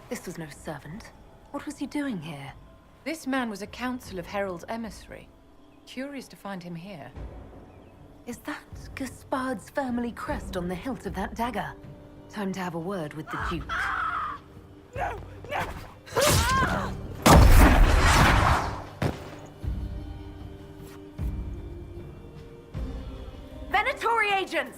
This was no servant. What was he doing here? This man was a Council of Herald's emissary. Curious to find him here. Is that Gaspard's family crest on the hilt of that dagger? Time to have a word with the Duke. No! No! Venatory agents!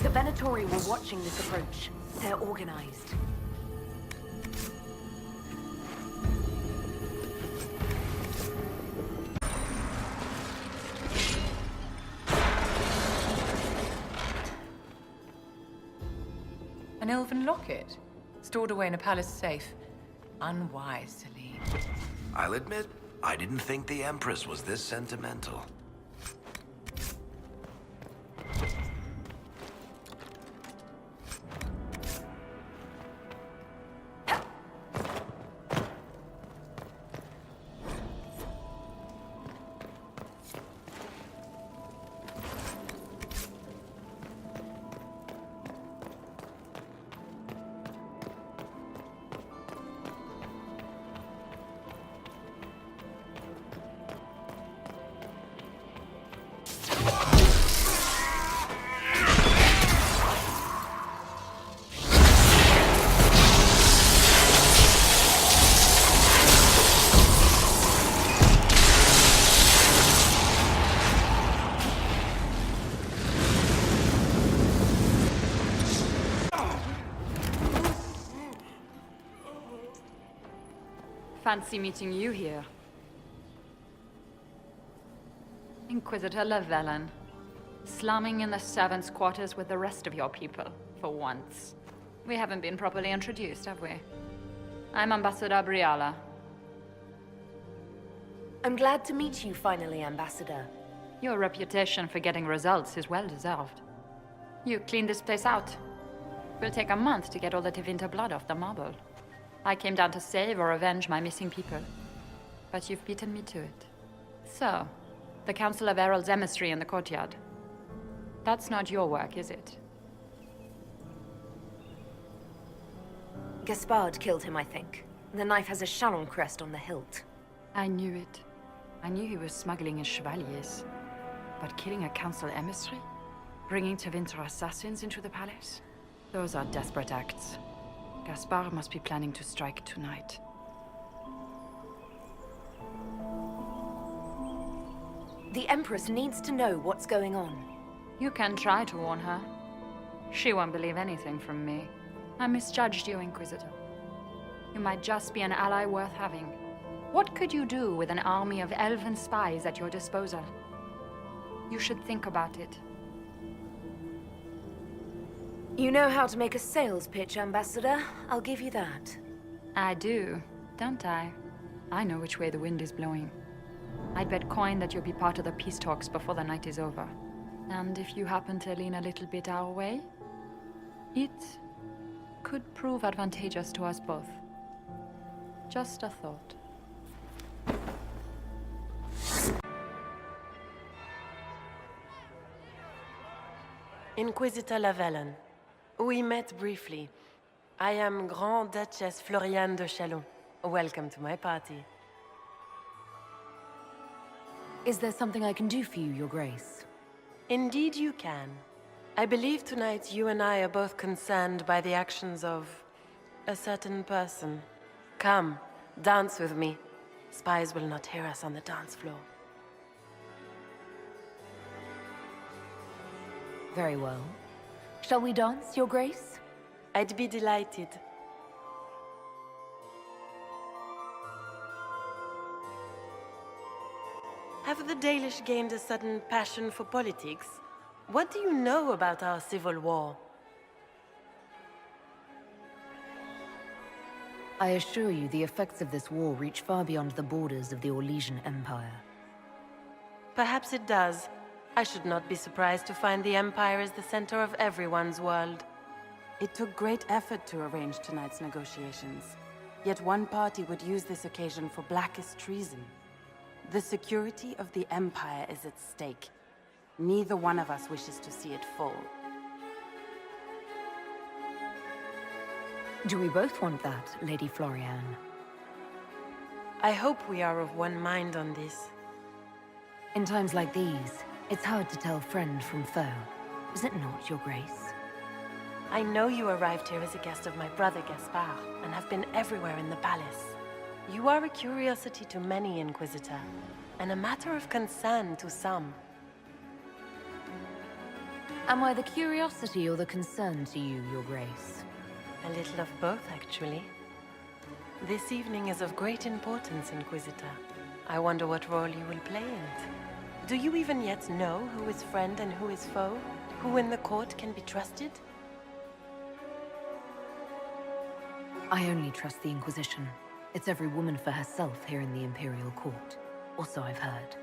The Venatory were watching this approach. They're organized. An elven locket, stored away in a palace safe. Unwise to leave. I'll admit, I didn't think the Empress was this sentimental. Fancy meeting you here. Inquisitor Llewellyn. Slumming in the servants' quarters with the rest of your people, for once. We haven't been properly introduced, have we? I'm Ambassador Briala. I'm glad to meet you finally, Ambassador. Your reputation for getting results is well deserved. You cleaned this place out. Will take a month to get all the Tevinter blood off the marble. I came down to save or avenge my missing people. But you've beaten me to it. So, the Council of Herald's emissary in the courtyard. That's not your work, is it? Gaspard killed him, I think. The knife has a Chalon crest on the hilt. I knew it. I knew he was smuggling his chevaliers. But killing a council emissary? Bringing Tevinter assassins into the palace? Those are desperate acts. Gaspard must be planning to strike tonight. The Empress needs to know what's going on. You can try to warn her. She won't believe anything from me. I misjudged you, Inquisitor. You might just be an ally worth having. What could you do with an army of elven spies at your disposal? You should think about it. You know how to make a sales pitch, Ambassador. I'll give you that. I do, don't I? I know which way the wind is blowing. I'd bet coin that you'll be part of the peace talks before the night is over. And if you happen to lean a little bit our way, it could prove advantageous to us both. Just a thought. Inquisitor Llewellyn. We met briefly. I am Grand Duchess Floriane de Chalon. Welcome to my party. Is there something I can do for you, Your Grace? Indeed you can. I believe tonight you and I are both concerned by the actions of a certain person. Come, dance with me. Spies will not hear us on the dance floor. Very well. Shall we dance, Your Grace? I'd be delighted. Have the Dalish gained a sudden passion for politics? What do you know about our civil war? I assure you the effects of this war reach far beyond the borders of the Orlesian Empire. Perhaps it does. I should not be surprised to find the Empire is the center of everyone's world. It took great effort to arrange tonight's negotiations. Yet one party would use this occasion for blackest treason. The security of the Empire is at stake. Neither one of us wishes to see it fall. Do we both want that, Lady Florian? I hope we are of one mind on this. In times like these, it's hard to tell friend from foe. Is it not, Your Grace? I know you arrived here as a guest of my brother Gaspard, and have been everywhere in the palace. You are a curiosity to many, Inquisitor, and a matter of concern to some. Am I the curiosity or the concern to you, Your Grace? A little of both, actually. This evening is of great importance, Inquisitor. I wonder what role you will play in it. Do you even yet know who is friend and who is foe? Who in the court can be trusted? I only trust the Inquisition. It's every woman for herself here in the Imperial Court. Or so I've heard.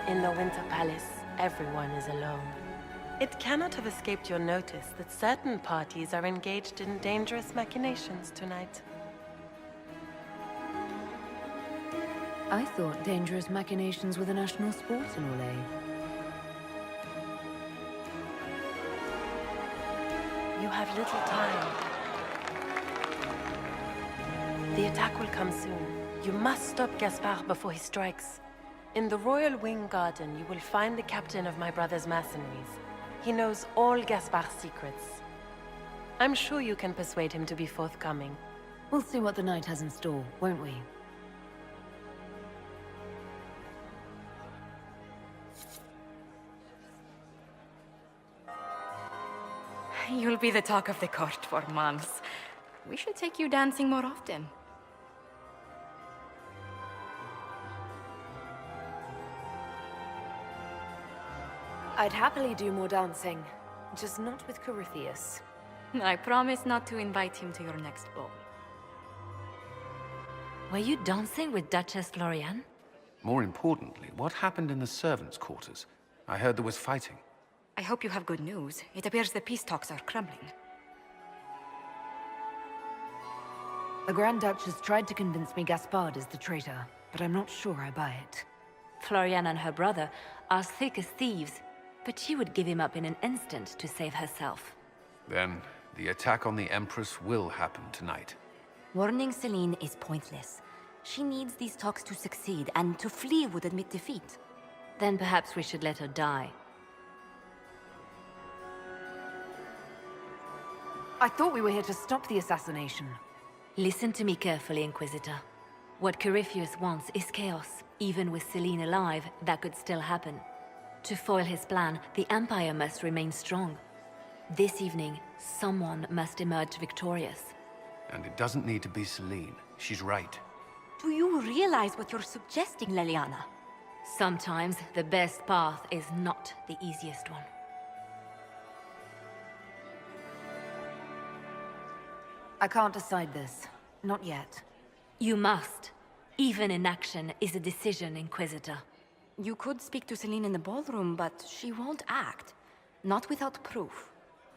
In the Winter Palace, everyone is alone. It cannot have escaped your notice that certain parties are engaged in dangerous machinations tonight. I thought dangerous machinations were the national sport in Orlais. You have little time. The attack will come soon. You must stop Gaspard before he strikes. In the Royal Wing Garden, you will find the captain of my brother's mercenaries. He knows all Gaspard's secrets. I'm sure you can persuade him to be forthcoming. We'll see what the night has in store, won't we? You'll be the talk of the court for months. We should take you dancing more often. I'd happily do more dancing, just not with Corypheus. I promise not to invite him to your next ball. Were you dancing with Duchess Florian? More importantly, what happened in the servants' quarters? I heard there was fighting. I hope you have good news. It appears the peace talks are crumbling. The Grand Duchess tried to convince me Gaspard is the traitor, but I'm not sure I buy it. Florian and her brother are thick as thieves, but she would give him up in an instant to save herself. Then, the attack on the Empress will happen tonight. Warning Celine is pointless. She needs these talks to succeed, and to flee would admit defeat. Then perhaps we should let her die. I thought we were here to stop the assassination. Listen to me carefully, Inquisitor. What Corypheus wants is chaos. Even with Celine alive, that could still happen. To foil his plan, the Empire must remain strong. This evening, someone must emerge victorious. And it doesn't need to be Celine. She's right. Do you realize what you're suggesting, Leliana? Sometimes the best path is not the easiest one. I can't decide this. Not yet. You must. Even inaction is a decision, Inquisitor. You could speak to Celine in the ballroom, but she won't act. Not without proof.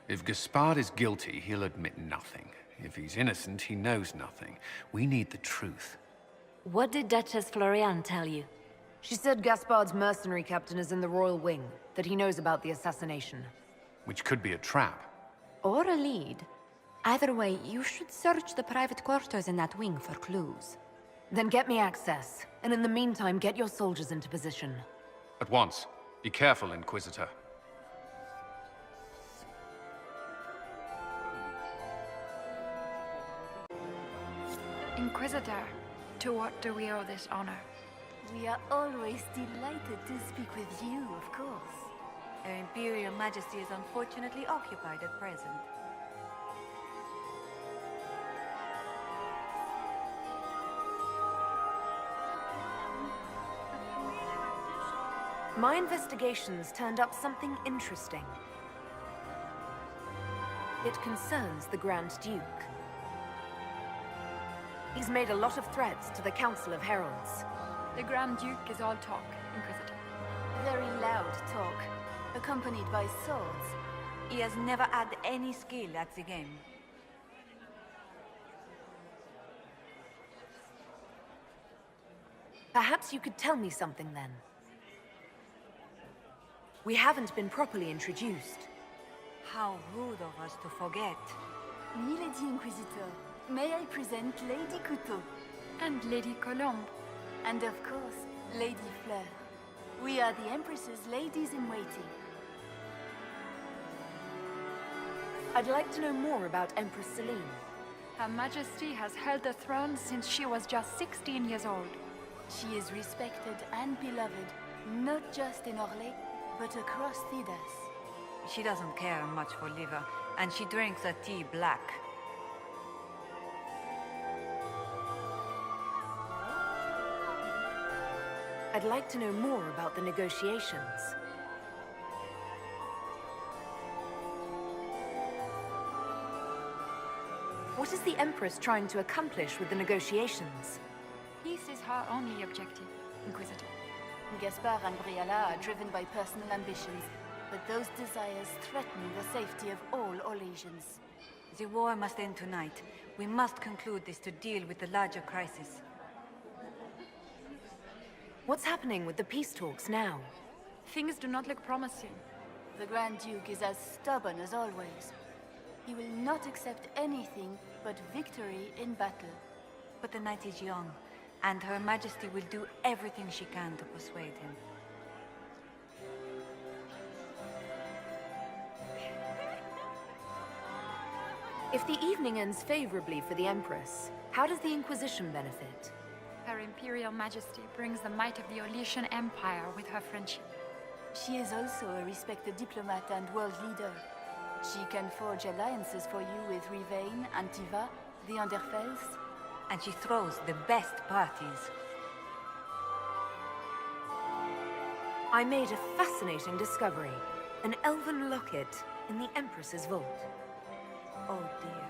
If Gaspard is guilty, he'll admit nothing. If he's innocent, he knows nothing. We need the truth. What did Duchess Florian tell you? She said Gaspard's mercenary captain is in the Royal Wing, that he knows about the assassination. Which could be a trap. Or a lead. Either way, you should search the private quarters in that wing for clues. Then get me access, and in the meantime, get your soldiers into position. At once. Be careful, Inquisitor. Inquisitor, to what do we owe this honor? We are always delighted to speak with you, of course. Her Imperial Majesty is unfortunately occupied at present. My investigations turned up something interesting. It concerns the Grand Duke. He's made a lot of threats to the Council of Heralds. The Grand Duke is all talk, Inquisitor. Very loud talk. accompanied by swords. He has never had any skill at the game. Perhaps you could tell me something then. We haven't been properly introduced. How rude of us to forget. Milady Inquisitor, may I present Lady Couteau? And Lady Colombe. And of course, Lady Fleur. We are the Empress's ladies-in-waiting. I'd like to know more about Empress Celine. Her Majesty has held the throne since she was just 16 years old. She is respected and beloved, not just in Orlais, but across Thedas. She doesn't care much for liver, and she drinks her tea black. I'd like to know more about the negotiations. What is the Empress trying to accomplish with the negotiations? Peace is her only objective, Inquisitor. Gaspard and Briala are driven by personal ambitions, but those desires threaten the safety of all Orlesians. The war must end tonight. We must conclude this to deal with the larger crisis. What's happening with the peace talks now? Things do not look promising. The Grand Duke is as stubborn as always. He will not accept anything but victory in battle. But the night is young, and Her Majesty will do everything she can to persuade him. If the evening ends favorably for the Empress, how does the Inquisition benefit? Her Imperial Majesty brings the might of the Orlesian Empire with her friendship. She is also a respected diplomat and world leader. She can forge alliances for you with Rivain, Antiva, the Underfells. And she throws the best parties. I made a fascinating discovery. An elven locket in the Empress's vault. Oh dear.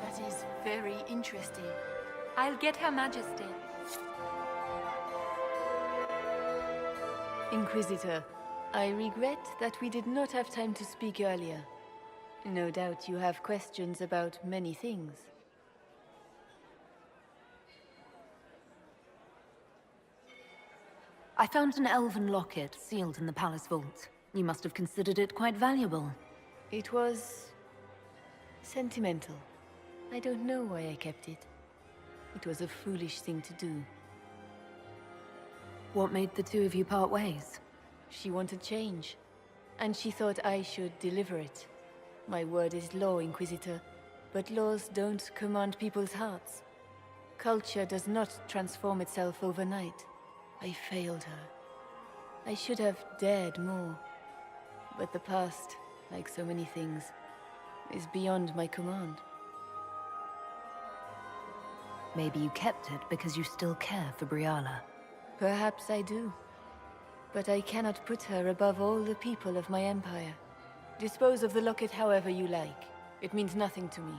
That is very interesting. I'll get Her Majesty. Inquisitor, I regret that we did not have time to speak earlier. No doubt you have questions about many things. I found an elven locket sealed in the palace vault. You must have considered it quite valuable. It was sentimental. I don't know why I kept it. It was a foolish thing to do. What made the two of you part ways? She wanted change, and she thought I should deliver it. My word is law, Inquisitor, but laws don't command people's hearts. Culture does not transform itself overnight. I failed her. I should have dared more. But the past, like so many things, is beyond my command. Maybe you kept it because you still care for Briala. Perhaps I do. But I cannot put her above all the people of my empire. Dispose of the locket however you like. It means nothing to me.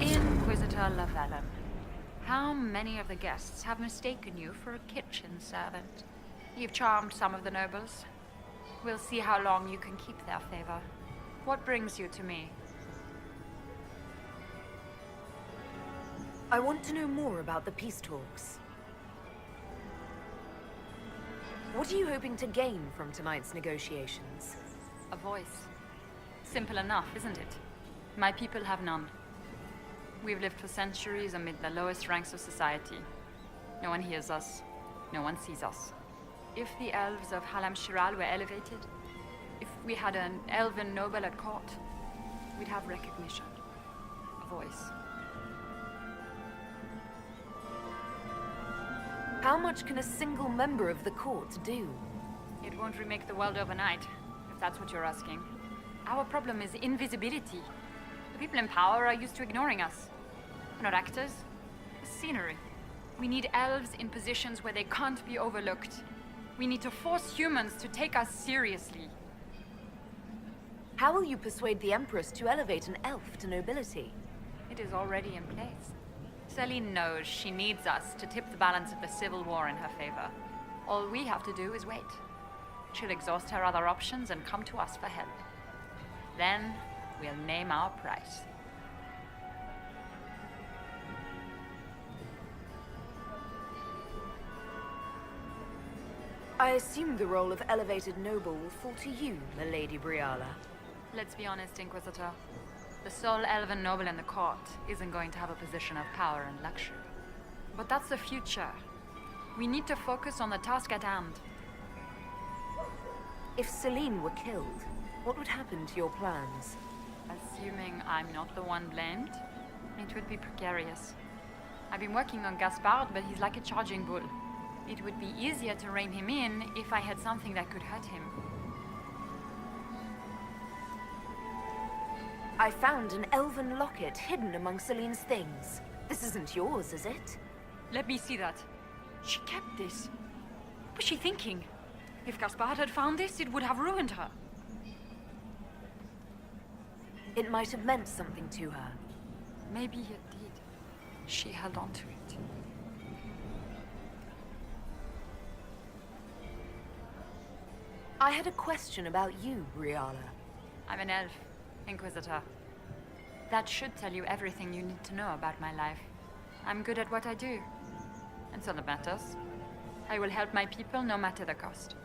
Inquisitor Lavallon, how many of the guests have mistaken you for a kitchen servant? You've charmed some of the nobles. We'll see how long you can keep their favor. What brings you to me? I want to know more about the peace talks. What are you hoping to gain from tonight's negotiations? A voice. Simple enough, isn't it? My people have none. We've lived for centuries amid the lowest ranks of society. No one hears us. No one sees us. If the elves of Halam Shiral were elevated, if we had an elven noble at court, we'd have recognition. A voice. How much can a single member of the court do? It won't remake the world overnight, if that's what you're asking. Our problem is invisibility. The people in power are used to ignoring us. We're not actors. We're scenery. We need elves in positions where they can't be overlooked. We need to force humans to take us seriously. How will you persuade the Empress to elevate an elf to nobility? It is already in place. Celine knows she needs us to tip the balance of the civil war in her favor. All we have to do is wait. She'll exhaust her other options and come to us for help. Then, we'll name our price. I assume the role of elevated noble will fall to you, Milady Briala. Let's be honest, Inquisitor. The sole elven noble in the court isn't going to have a position of power and luxury. But that's the future. We need to focus on the task at hand. If Celine were killed, what would happen to your plans? Assuming I'm not the one blamed, it would be precarious. I've been working on Gaspard, but he's like a charging bull. It would be easier to rein him in if I had something that could hurt him. I found an elven locket hidden among Celine's things. This isn't yours, is it? Let me see that. She kept this. What was she thinking? If Gaspard had found this, it would have ruined her. It might have meant something to her. Maybe it did. She held on to it. I had a question about you, Briala. I'm an elf, Inquisitor. That should tell you everything you need to know about my life. I'm good at what I do. And so that matters. I will help my people no matter the cost.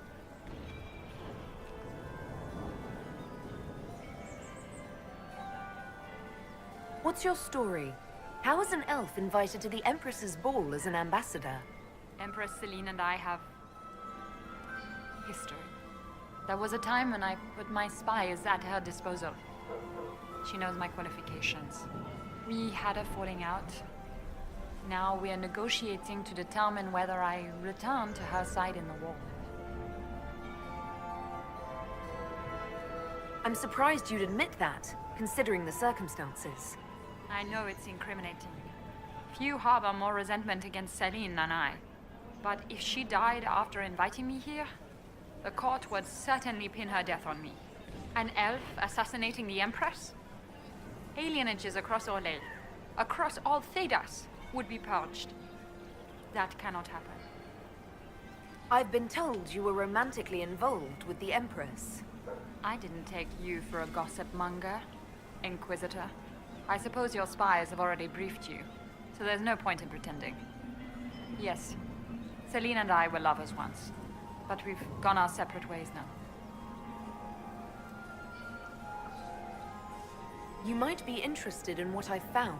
What's your story? How is an elf invited to the Empress's ball as an ambassador? Empress Celine and I have history. There was a time when I put my spies at her disposal. She knows my qualifications. We had a falling out. Now we are negotiating to determine whether I return to her side in the war. I'm surprised you'd admit that, considering the circumstances. I know it's incriminating. Few harbor more resentment against Celine than I. But if she died after inviting me here, the court would certainly pin her death on me. An elf assassinating the Empress? Alienages across Orlais, across all Thedas, would be purged. That cannot happen. I've been told you were romantically involved with the Empress. I didn't take you for a gossip monger, Inquisitor. I suppose your spies have already briefed you, so there's no point in pretending. Yes, Celine and I were lovers once, but we've gone our separate ways now. You might be interested in what I found.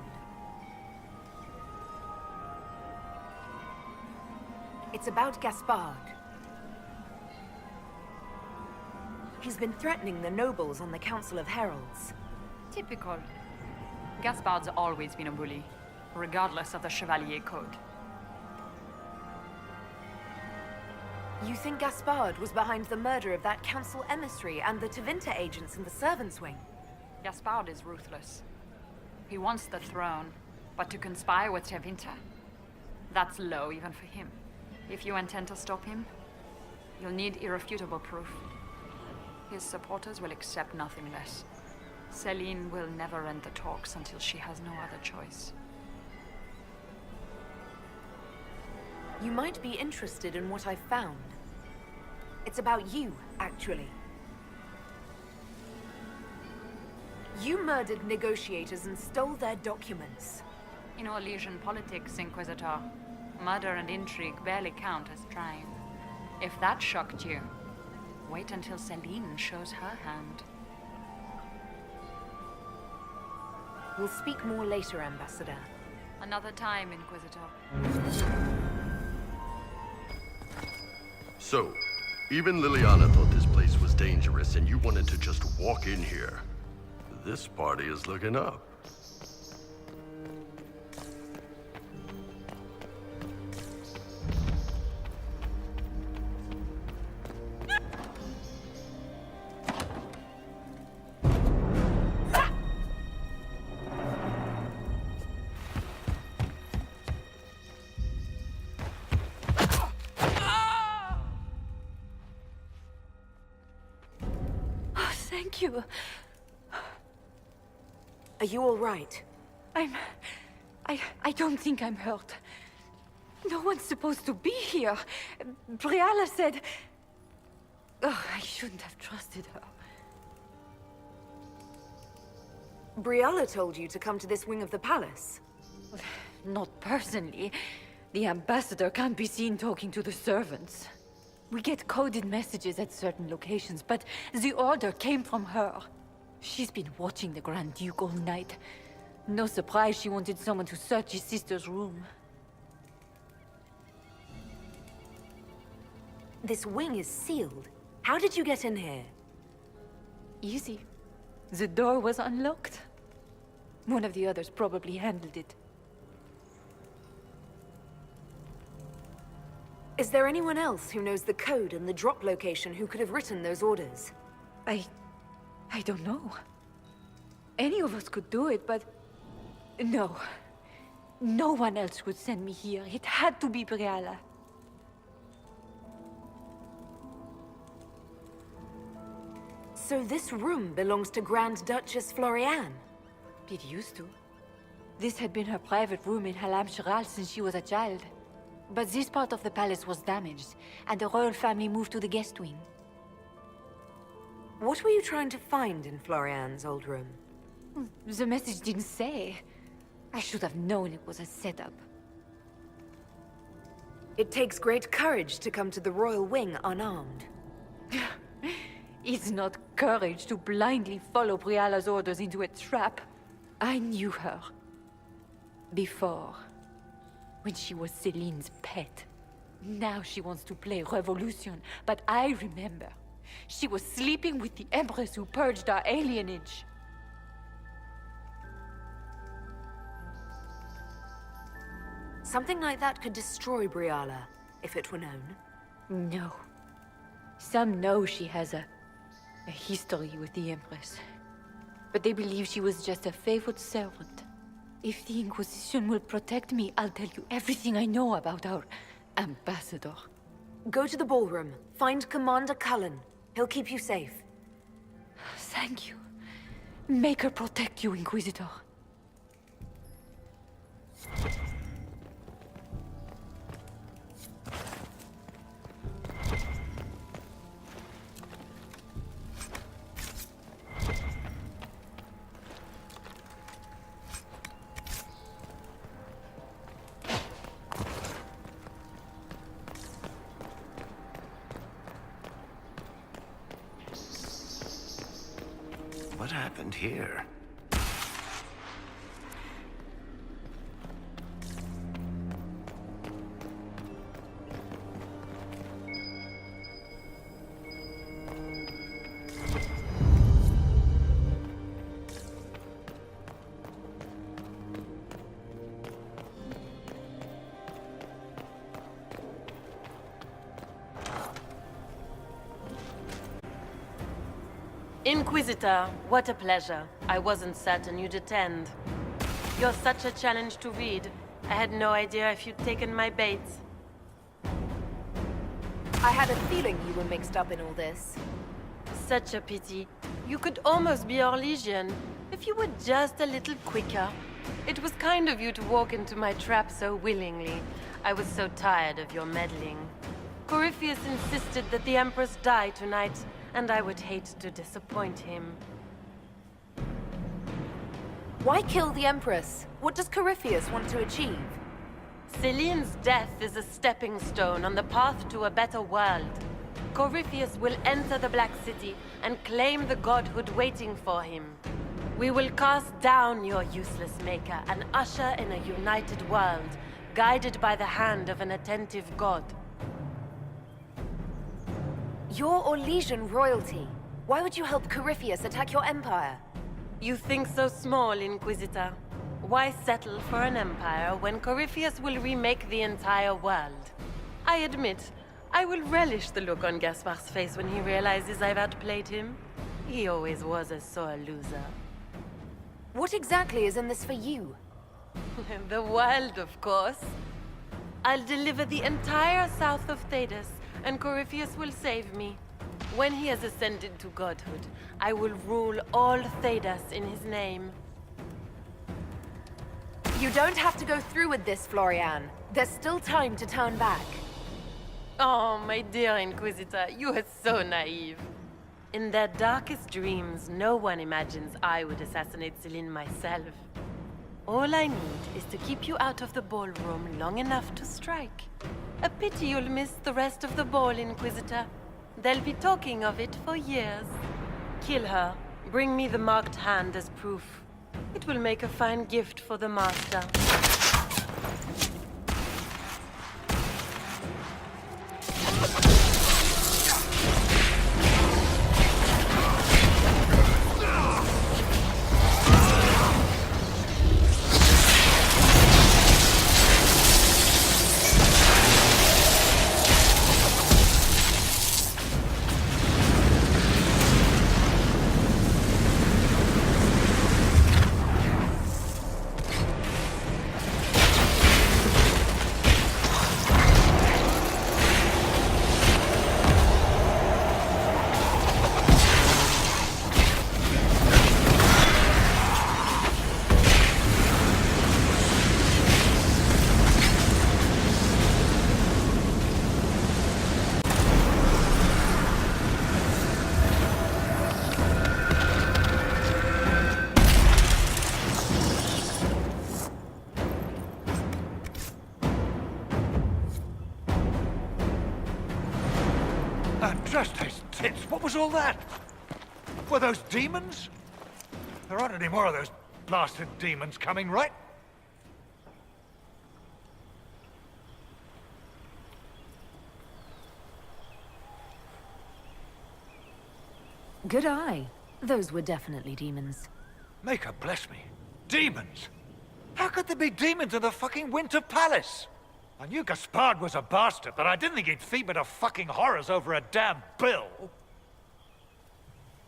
It's about Gaspard. He's been threatening the nobles on the Council of Heralds. Typical. Gaspard's always been a bully, regardless of the Chevalier Code. You think Gaspard was behind the murder of that council emissary and the Tevinter agents in the servants' wing? Gaspard is ruthless. He wants the throne, but to conspire with Tevinter, that's low even for him. If you intend to stop him, you'll need irrefutable proof. His supporters will accept nothing less. Celine will never end the talks until she has no other choice. You might be interested in what I found. It's about you, actually. You murdered negotiators and stole their documents. In Orlesian politics, Inquisitor, murder and intrigue barely count as crime. If that shocked you, wait until Celine shows her hand. We'll speak more later, Ambassador. Another time, Inquisitor. So, even Liliana thought this place was dangerous and you wanted to just walk in here. This party is looking up. Thank you. Are you all right? I don't think I'm hurt. No one's supposed to be here. Briala said... Oh, I shouldn't have trusted her. Briala told you to come to this wing of the palace? Not personally. The ambassador can't be seen talking to the servants. We get coded messages at certain locations, but the order came from her. She's been watching the Grand Duke all night. No surprise she wanted someone to search his sister's room. This wing is sealed. How did you get in here? Easy. The door was unlocked. One of the others probably handled it. Is there anyone else who knows the code and the drop location who could have written those orders? I don't know. Any of us could do it, but... No. No one else would send me here. It had to be Briala. So this room belongs to Grand Duchess Floriane? It used to. This had been her private room in Halam Shiral since she was a child. But this part of the palace was damaged, and the royal family moved to the guest wing. What were you trying to find in Floriane's old room? The message didn't say. I should have known it was a setup. It takes great courage to come to the royal wing unarmed. It's not courage to blindly follow Briala's orders into a trap. I knew her. Before. When she was Celine's pet. Now she wants to play revolution, but I remember. She was sleeping with the Empress who purged our alienage. Something like that could destroy Briala, if it were known. No. Some know she has a history with the Empress. But they believe she was just a favored servant. If the Inquisition will protect me, I'll tell you everything I know about our ambassador. Go to the ballroom. Find Commander Cullen. He'll keep you safe. Thank you. Make her protect you, Inquisitor. What happened here? Inquisitor, what a pleasure. I wasn't certain you'd attend. You're such a challenge to read. I had no idea if you'd taken my bait. I had a feeling you were mixed up in all this. Such a pity. You could almost be our Legion, if you were just a little quicker. It was kind of you to walk into my trap so willingly. I was so tired of your meddling. Corypheus insisted that the Empress die tonight, and I would hate to disappoint him. Why kill the Empress? What does Corypheus want to achieve? Celine's death is a stepping stone on the path to a better world. Corypheus will enter the Black City and claim the godhood waiting for him. We will cast down your useless maker and usher in a united world, guided by the hand of an attentive god. You're Orlesian royalty. Why would you help Corypheus attack your empire? You think so small, Inquisitor. Why settle for an empire when Corypheus will remake the entire world? I admit, I will relish the look on Gaspar's face when he realizes I've outplayed him. He always was a sore loser. What exactly is in this for you? The world, of course. I'll deliver the entire south of Thedas, and Corypheus will save me. When he has ascended to godhood, I will rule all Thedas in his name. You don't have to go through with this, Florian. There's still time to turn back. Oh, my dear Inquisitor, you are so naive. In their darkest dreams, no one imagines I would assassinate Celine myself. All I need is to keep you out of the ballroom long enough to strike. A pity you'll miss the rest of the ball, Inquisitor. They'll be talking of it for years. Kill her. Bring me the marked hand as proof. It will make a fine gift for the Master. Just his tits. What was all that? Were those demons? There aren't any more of those blasted demons coming, right? Good eye. Those were definitely demons. Make her bless me. Demons? How could there be demons in the fucking Winter Palace? I knew Gaspard was a bastard, but I didn't think he'd feed me to fucking horrors over a damn bill.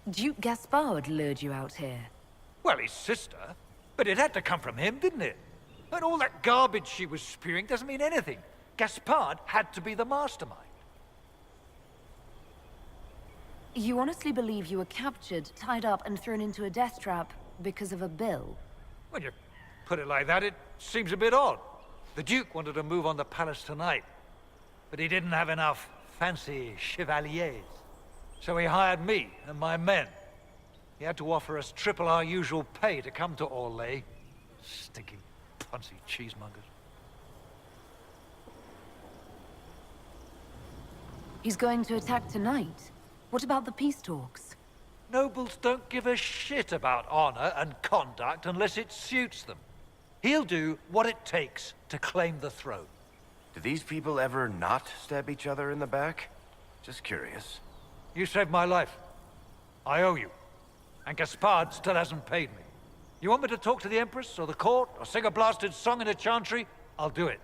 Duke Gaspard lured you out here. Well, his sister. But it had to come from him, didn't it? And all that garbage she was spewing doesn't mean anything. Gaspard had to be the mastermind. You honestly believe you were captured, tied up, and thrown into a death trap because of a bill? When you put it like that, it seems a bit odd. The Duke wanted to move on the palace tonight, but he didn't have enough fancy chevaliers. So he hired me and my men. He had to offer us triple our usual pay to come to Orlais. Stinking, punsy cheesemongers. He's going to attack tonight. What about the peace talks? Nobles don't give a shit about honor and conduct unless it suits them. He'll do what it takes to claim the throne. Do these people ever not stab each other in the back? Just curious. You saved my life. I owe you. And Gaspard still hasn't paid me. You want me to talk to the Empress or the court or sing a blasted song in a chantry? I'll do it.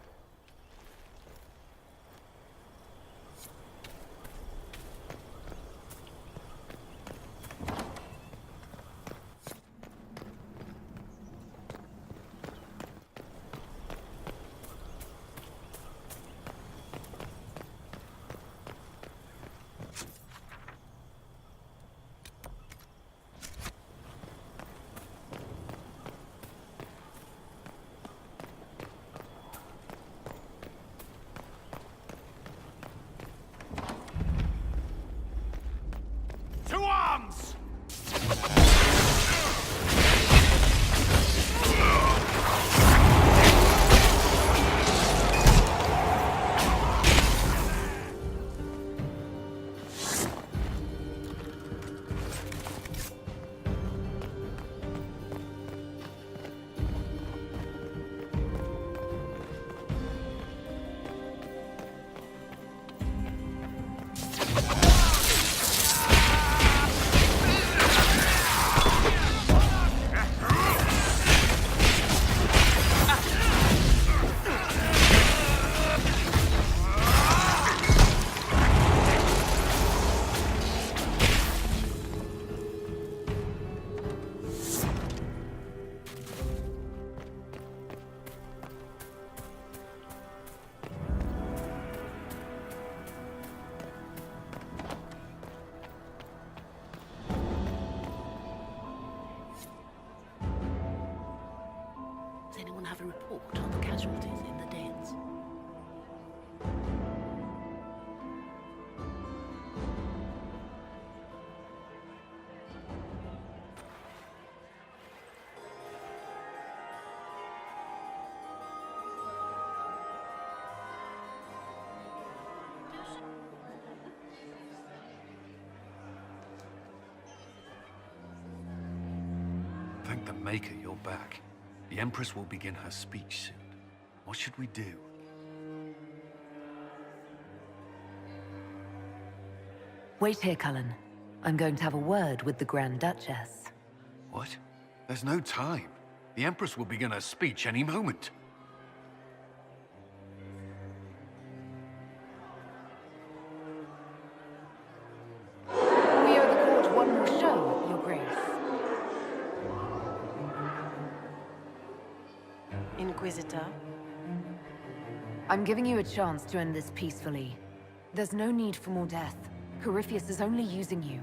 Thank the Maker you're back. The Empress will begin her speech soon. What should we do? Wait here, Cullen. I'm going to have a word with the Grand Duchess. What? There's no time. The Empress will begin her speech any moment. We owe the court one more show, Your Grace. Inquisitor? I'm giving you a chance to end this peacefully. There's no need for more death. Corypheus is only using you.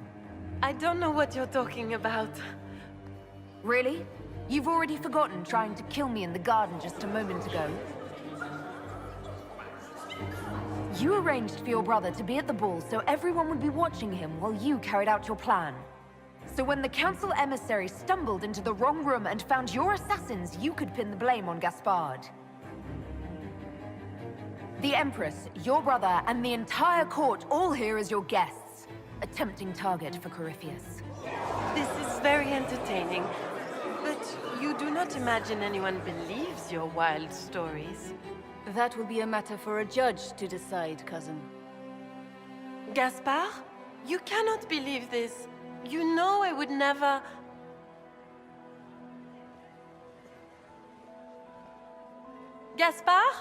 I don't know what you're talking about. Really? You've already forgotten trying to kill me in the garden just a moment ago? You arranged for your brother to be at the ball so everyone would be watching him while you carried out your plan. So when the council emissary stumbled into the wrong room and found your assassins, you could pin the blame on Gaspard. The Empress, your brother, and the entire court all here as your guests. A tempting target for Corypheus. This is very entertaining, but you do not imagine anyone believes your wild stories. That will be a matter for a judge to decide, cousin. Gaspard? You cannot believe this. You know I would never... Gaspard?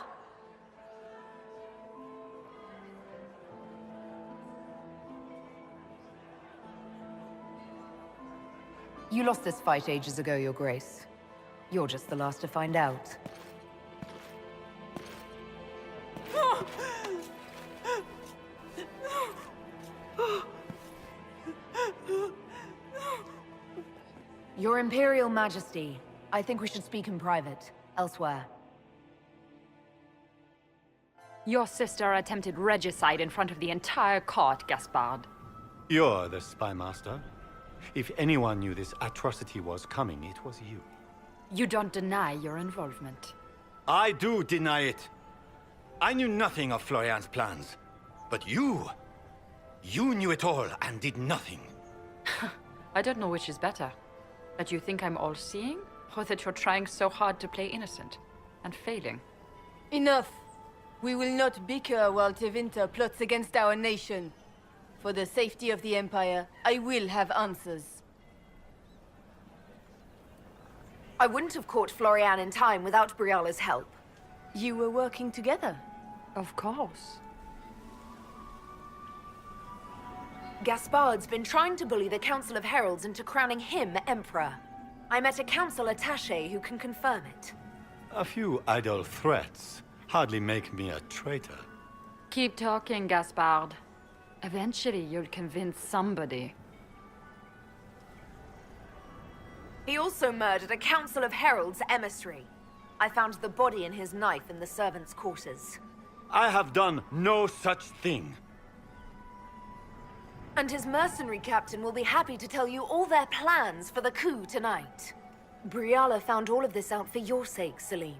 You lost this fight ages ago, Your Grace. You're just the last to find out. Your Imperial Majesty, I think we should speak in private, elsewhere. Your sister attempted regicide in front of the entire court, Gaspard. You're the spy master. If anyone knew this atrocity was coming, it was you. You don't deny your involvement. I do deny it. I knew nothing of Florian's plans. But you knew it all and did nothing. I don't know which is better. That you think I'm all-seeing, or that you're trying so hard to play innocent and failing? Enough! We will not bicker while Tevinter plots against our nation. For the safety of the Empire, I will have answers. I wouldn't have caught Florian in time without Briala's help. You were working together? Of course. Gaspard's been trying to bully the Council of Heralds into crowning him Emperor. I met a council attaché who can confirm it. A few idle threats hardly make me a traitor. Keep talking, Gaspard. Eventually, you'll convince somebody. He also murdered a Council of Heralds emissary. I found the body and his knife in the servants' quarters. I have done no such thing. And his mercenary captain will be happy to tell you all their plans for the coup tonight. Briala found all of this out for your sake, Celine.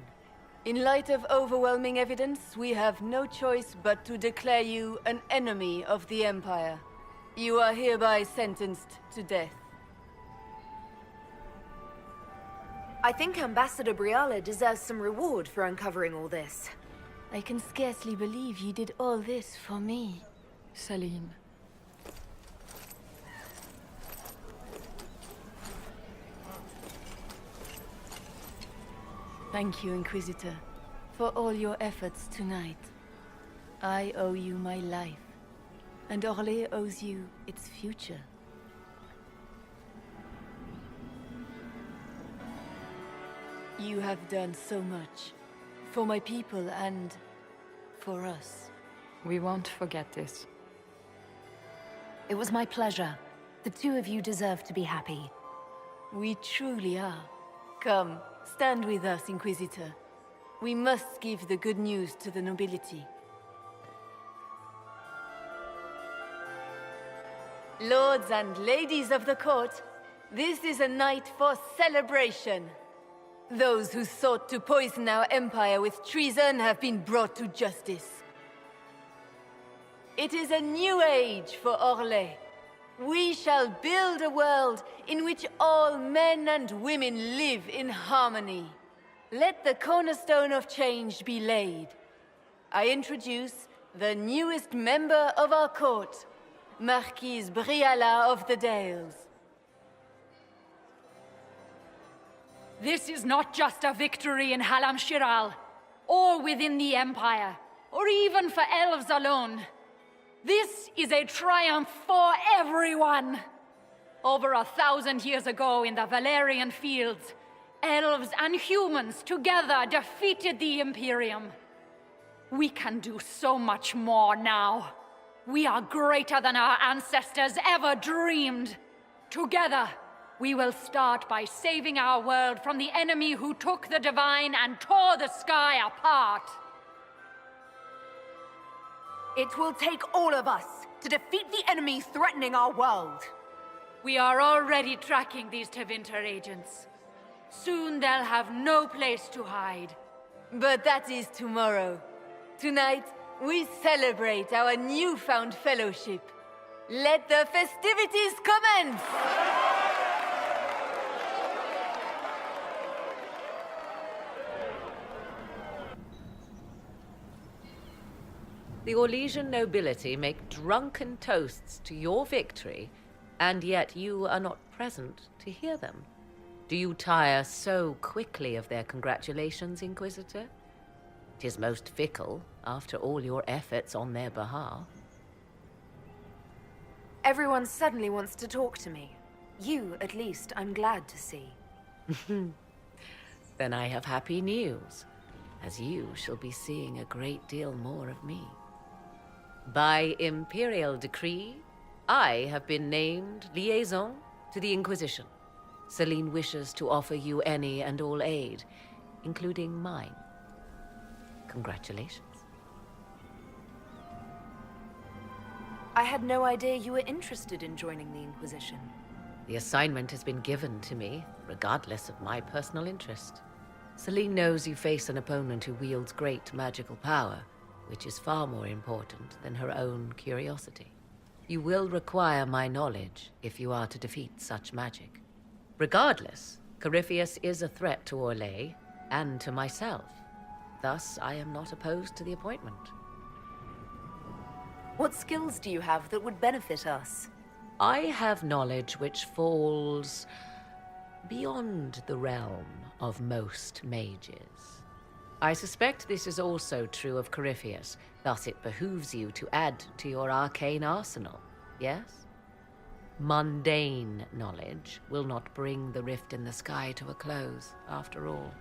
In light of overwhelming evidence, we have no choice but to declare you an enemy of the Empire. You are hereby sentenced to death. I think Ambassador Briala deserves some reward for uncovering all this. I can scarcely believe you did all this for me. Celine. Thank you, Inquisitor, for all your efforts tonight. I owe you my life, and Orlais owes you its future. You have done so much, for my people and for us. We won't forget this. It was my pleasure. The two of you deserve to be happy. We truly are. Come, stand with us, Inquisitor. We must give the good news to the nobility. Lords and ladies of the court, this is a night for celebration. Those who sought to poison our empire with treason have been brought to justice. It is a new age for Orlais. We shall build a world in which all men and women live in harmony. Let the cornerstone of change be laid. I introduce the newest member of our court, Marquise Briala of the Dales. This is not just a victory in Halam Shiral, or within the Empire, or even for elves alone. This is a triumph for everyone! Over 1,000 years ago in the Valerian fields, elves and humans together defeated the Imperium. We can do so much more now. We are greater than our ancestors ever dreamed. Together, we will start by saving our world from the enemy who took the divine and tore the sky apart. It will take all of us to defeat the enemy threatening our world. We are already tracking these Tevinter agents. Soon they'll have no place to hide. But that is tomorrow. Tonight, we celebrate our newfound fellowship. Let the festivities commence! The Orlesian nobility make drunken toasts to your victory, and yet you are not present to hear them. Do you tire so quickly of their congratulations, Inquisitor? 'Tis most fickle, after all your efforts on their behalf. Everyone suddenly wants to talk to me. You, at least, I'm glad to see. Then I have happy news, as you shall be seeing a great deal more of me. By Imperial decree, I have been named liaison to the Inquisition. Celine wishes to offer you any and all aid, including mine. Congratulations. I had no idea you were interested in joining the Inquisition. The assignment has been given to me, regardless of my personal interest. Celine knows you face an opponent who wields great magical power, which is far more important than her own curiosity. You will require my knowledge if you are to defeat such magic. Regardless, Corypheus is a threat to Orlais and to myself. Thus, I am not opposed to the appointment. What skills do you have that would benefit us? I have knowledge which falls beyond the realm of most mages. I suspect this is also true of Corypheus, thus it behooves you to add to your arcane arsenal, yes? Mundane knowledge will not bring the rift in the sky to a close, after all.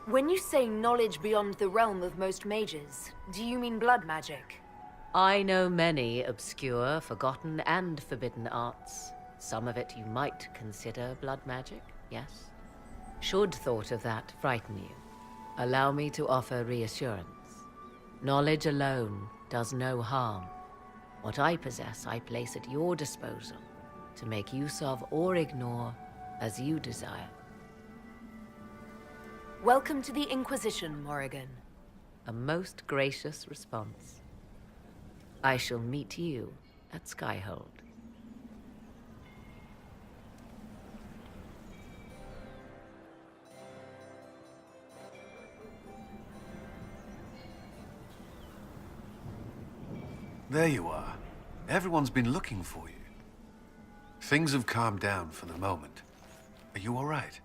When you say knowledge beyond the realm of most mages, do you mean blood magic? I know many obscure, forgotten, and forbidden arts. Some of it you might consider blood magic, yes? Should thought of that frighten you, allow me to offer reassurance. Knowledge alone does no harm. What I possess, I place at your disposal to make use of or ignore as you desire. Welcome to the Inquisition, Morrigan. A most gracious response. I shall meet you at Skyhold. There you are. Everyone's been looking for you. Things have calmed down for the moment. Are you all right?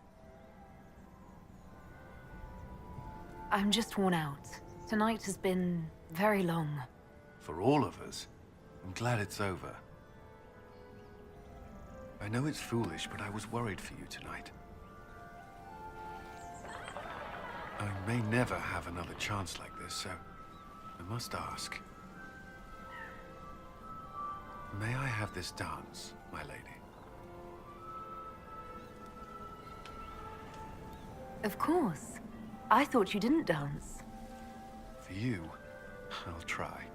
I'm just worn out. Tonight has been very long. For all of us. I'm glad it's over. I know it's foolish, but I was worried for you tonight. I may never have another chance like this, so I must ask. May I have this dance, my lady? Of course. I thought you didn't dance. For you, I'll try.